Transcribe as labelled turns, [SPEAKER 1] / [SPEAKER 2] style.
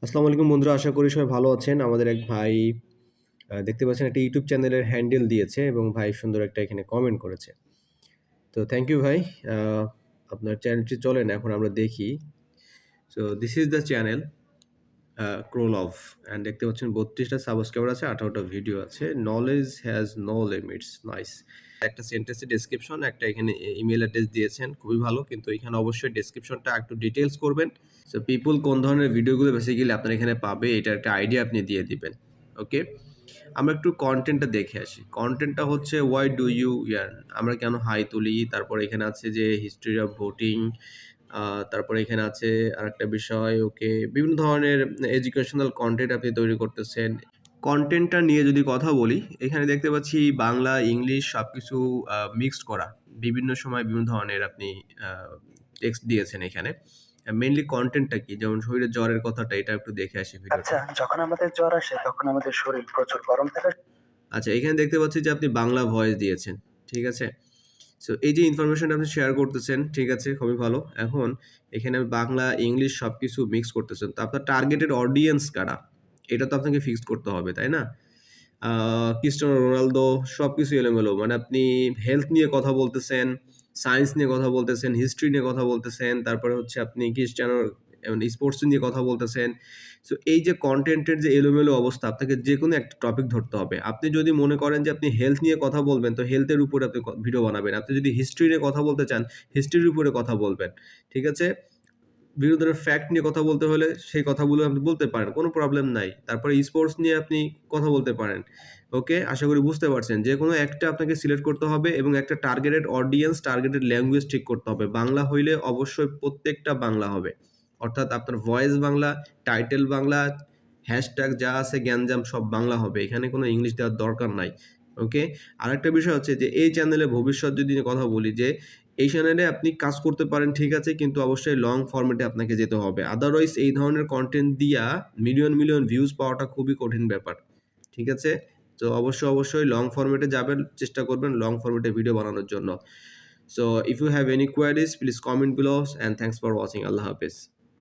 [SPEAKER 1] আসসালামু আলাইকুম বন্ধুরা, আশা করি সবাই ভালো আছেন। আমাদের এক ভাই দেখতে পাচ্ছেন একটা ইউটিউব চ্যানেলের হ্যান্ডেল দিয়েছে এবং ভাই সুন্দর একটা এখানে কমেন্ট করেছে। তো থ্যাংক ইউ ভাই। আ আপনার চ্যানেলটি চলেন এখন আমরা দেখি। So this is the channel Krolov and দেখতে পাচ্ছেন ৩২ টা সাবস্ক্রাইবার আছে, ১৮ টা ভিডিও আছে। Knowledge has no limits. Nice. একটা সেন্টেন্সের ডেসক্রিপশন, একটা এখানে ইমেইল অ্যাড্রেস দিয়েছেন। খুবই ভালো। কিন্তু এখানে অবশ্যই ডেসক্রিপশনটা একটু ডিটেইলস করবেন। সো পিপল কোন ধরনের ভিডিওগুলো বেসিক্যালি আপনার এখানে পাবে এটার একটা আইডিয়া আপনি দিয়ে দিবেন। ওকে? আমরা একটু কনটেন্টটা দেখে আসি। কনটেন্টটা হচ্ছে হোয়াই ডু ইউ ইয়ার্ন? আমরা কেন হাই তুলি? তারপরে এখানে আছে যে হিস্ট্রি অফ ভোটিং, আ তারপরে এখানে আছে আরেকটা বিষয় ওকে বিভিন্ন ধরনের এডুকেশনাল কনটেন্ট আপনি তৈরি করতেছেন। কনটেন্টটা নিয়ে যদি কথা বলি, এখানে দেখতে পাচ্ছি বাংলা, ইংলিশ সবকিছু মিক্সড করা। বিভিন্ন সময় বিভিন্ন ধরনের আপনি আ টেক্সট দিয়েছেন এখানে। মেইনলি কনটেন্টটা কি? যেমন শরীরে জ্বরের কথাটা এটা একটু দেখে আসি ভিডিওটা।
[SPEAKER 2] আচ্ছা, যখন আমাদের জ্বর আসে তখন আমাদের শরীর প্রচুর গরম থাকে।
[SPEAKER 1] আচ্ছা, এখানে দেখতে পাচ্ছি যে আপনি বাংলা ভয়েস দিয়েছেন। ঠিক আছে? সো এই যে ইনফরমেশনটা আপনি শেয়ার করতেছেন, ঠিক আছে? খুবই ভালো। এখন এখানে বাংলা, ইংলিশ সবকিছু মিক্স করতেছেন। তো আপনার টার্গেটেড অডিয়েন্স কারা? এটা তো আপনাকে ফিক্সড করতে হবে, তাই না? আ ক্রিস্টিয়ানো রোনালদো সবকিছু এলোমেলো। মানে আপনি হেলথ নিয়ে কথা বলতেছেন, সায়েন্স নিয়ে কথা বলতেছেন, হিস্ট্রি নিয়ে কথা বলতেছেন। তারপরে হচ্ছে আপনি ক্রিস্টিয়ানোর স্পোর্টস নিয়ে কথা বলতেছেন। সো এই যে কনটেন্টের যে এলোমেলো অবস্থা, আপনাকে যেকোনো একটা টপিক ধরতে হবে। আপনি যদি মনে করেন যে আপনি হেলথ নিয়ে কথা বলবেন, তো হেলথের উপরে আপনি ভিডিও বানাবেন। আপনি যদি হিস্ট্রি নিয়ে কথা বলতে চান, হিস্ট্রির উপরে কথা বলবেন। ঠিক আছে? বিভিন্ন ধরনের ফ্যাক্ট নিয়ে কথা বলতে হলে সেই কথাগুলো আপনি বলতে পারেন। কোনো প্রবলেম নাই। তারপরে স্পোর্টস নিয়ে আপনি কথা বলতে পারেন। ওকে? আশা করি বুঝতে পারছেন। যেকোনো একটা আপনাকে সিলেক্ট করতে হবে এবং একটা টার্গেটেড অডিয়েন্স, টার্গেটেড ল্যাঙ্গুয়েজ ঠিক করতে হবে। বাংলা হইলে অবশ্যই প্রত্যেকটা বাংলা হবে। অর্থাৎ আপনার voice Bangla, title Bangla, hashtag যা আছে গ্যাঞ্জাম সব বাংলা হবে। এখানে কোনো ইংলিশ দেওয়ার দরকার নাই। ওকে? আরেকটা বিষয় হচ্ছে যে এই চ্যানেলে ভবিষ্যৎ যদি নিয়ে কথা বলি যে এই চ্যানেলে আপনি কাজ করতে পারেন ঠিক আছে, কিন্তু অবশ্যই লং ফরম্যাটে আপনাকে যেতে হবে। আদারওয়াইজ এই ধরনের কনটেন্ট দিয়া মিলিয়ন, মিলিয়ন ভিউজ পাওয়াটা খুবই কঠিন ব্যাপার। ঠিক আছে? তো অবশ্যই লং ফরম্যাটে যাবেন, চেষ্টা করবেন লং ফরম্যাটে ভিডিও বানানোর জন্য। So if you have any queries please comment below and thanks for watching. আল্লাহ হাফেজ।